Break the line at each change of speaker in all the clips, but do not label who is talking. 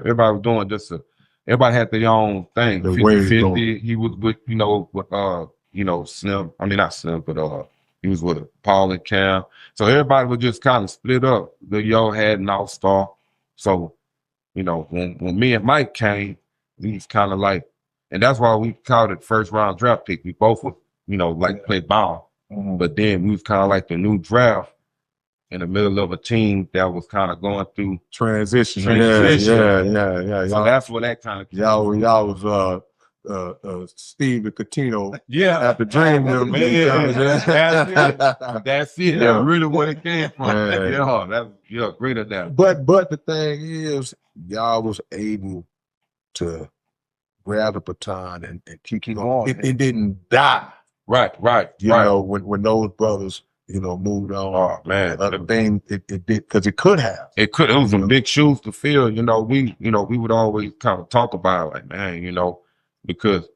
Everybody was doing everybody had their own thing.
The way it's
50, he was with, Slim. I mean, not Slim, but he was with Paul and Cam. So everybody was just kind of split up. The Yo had an all-star. So, when me and Mike came, we was kind of like, and that's why we called it first round draft pick. We both would, play ball.
Mm-hmm.
But then we was kind of like the new draft in the middle of a team that was kind of going through
transition.
Yeah.
So
that's what that kind of
y'all was Steve and Catino.
Yeah,
at the dream room.
That's it.
Yeah.
That's really what it came from.
Yeah.
You're great at that.
But the thing is, y'all was able to grab the baton and keep going. It didn't die.
Right.
You know, when those brothers, moved on.
Oh man,
other thing it did, because it could have.
It was some big shoes to fill. We would always kind of talk about it, like, man, because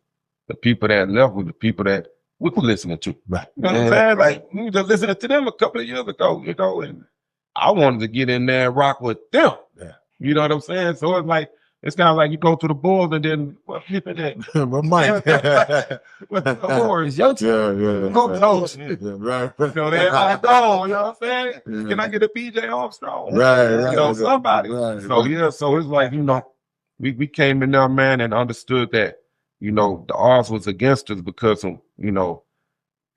the people that left were the people that we were listening to.
Right.
You know what I'm saying? Like we were just listening to them a couple of years ago, and I wanted to get in there and rock with them.
Yeah.
You know what I'm saying? So it's kind of like you go to the Bulls and then what people that
Mike.
it's your team.
Yeah.
Go to those.
Right.
So they're like, oh, you know what I'm saying?
Yeah.
Can I get a BJ Armstrong?
Right.
Somebody.
Right.
So it's like, we came in there, man, and understood that, the odds was against us because of,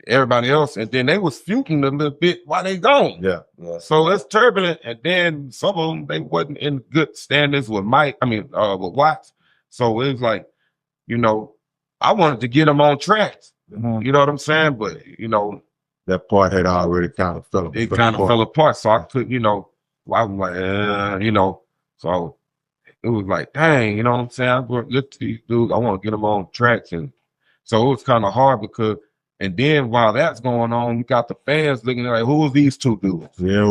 everybody else. And then they was fuking a little bit while they gone.
Yeah.
So it's turbulent. And then some of them, they wasn't in good standings with with Watts. So it was like, I wanted to get them on tracks.
Mm-hmm.
You know what I'm saying? But,
that part had already kind of fell apart.
It kind of fell apart. So I could, I was like, so it was like, dang, you know what I'm saying? I look to these dudes, I want to get them on tracks. And so it was kind of hard because, and then while that's going on, you got the fans looking like, who are these two dudes?
Yeah.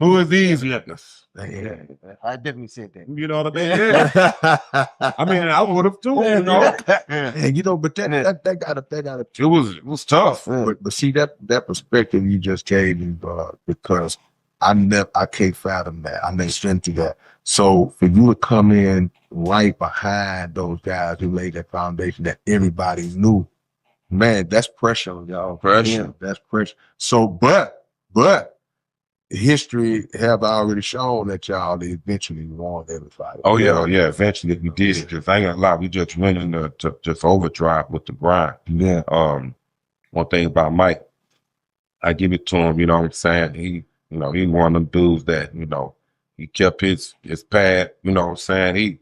Who are these niggas?
Yeah, I definitely said that.
You know what I mean? Yeah. I mean, I would have too,
And but that got
it was tough.
But see that perspective you just gave me, because I can't fathom that. I never strength that. So for you to come in right behind those guys who laid that foundation that everybody knew, man, that's pressure on y'all.
Pressure.
Yeah, that's pressure. So, but history have already shown that y'all eventually won everybody.
Oh yeah. Eventually we did. Just I ain't gonna lie, we just went into just overdrive with the grind.
Yeah.
One thing about Mike, I give it to him. You know what I'm saying? He one of them dudes that he kept his pad. You know what I'm saying? He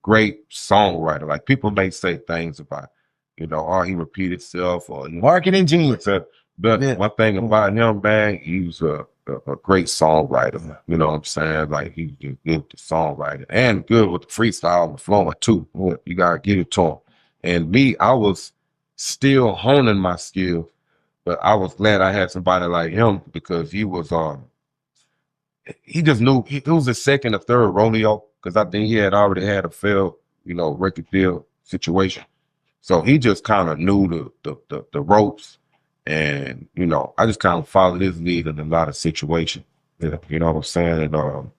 great songwriter. Like people may say things about, or he repeated himself or
marketing genius.
But one thing about him, man, he was a great songwriter. You know what I'm saying? Like he was good with the songwriting and good with the freestyle and the flowing too. You gotta give it to him. And me, I was still honing my skill, but I was glad I had somebody like him because he was he just knew it was his second or third rodeo because I think he had already had a failed, record deal situation. So he just kind of knew the ropes. And, I just kind of followed his lead in a lot of situations. Yeah, you know what I'm saying? And,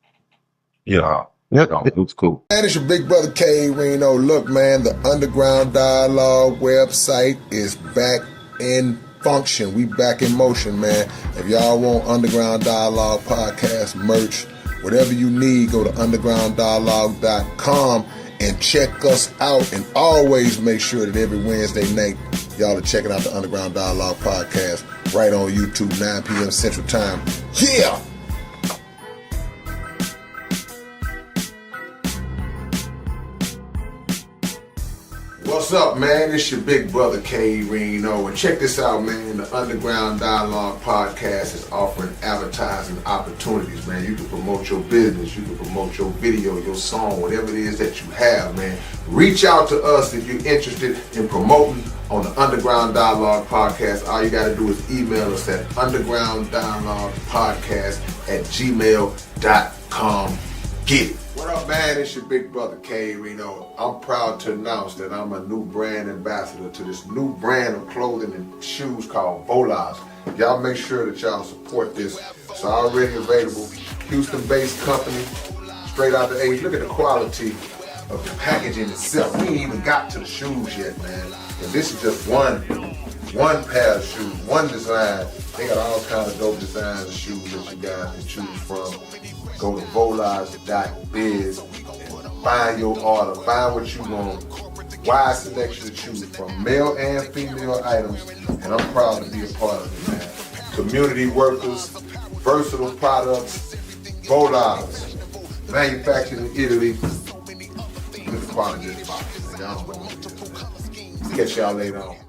it was cool.
Man, it's your big brother K Reno. Look, man, the Underground Dialogue website is back in function. We back in motion, man. If y'all want Underground Dialogue podcast merch, whatever you need, go to undergrounddialogue.com and check us out. And always make sure that every Wednesday night, y'all are checking out the Underground Dialogue podcast right on YouTube, 9 p.m. Central Time. Yeah! What's up, man? It's your big brother K Reno. And check this out, man. The Underground Dialogue podcast is offering advertising opportunities, man. You can promote your business, you can promote your video, your song, whatever it is that you have, man. Reach out to us if you're interested in promoting on the Underground Dialogue podcast. All you got to do is email us at undergrounddialoguepodcast@gmail.com. Get it. What up, man? It's your big brother K Reno. I'm proud to announce that I'm a new brand ambassador to this new brand of clothing and shoes called Volas. Y'all make sure that y'all support this. It's already available. Houston-based company. straight out the Asia. Look at the quality of the packaging itself. We ain't even got to the shoes yet, man. And this is just one pair of shoes, one design. They got all kinds of dope designs of shoes that you guys can choose from. Go to volage.biz and find your order, find what you want. Wide selection to choose from, male and female items, and I'm proud to be a part of it, man. Community workers, versatile products, volage, manufactured in Italy. Look at the quality of this box, man. Y'all don't know. Catch y'all later on.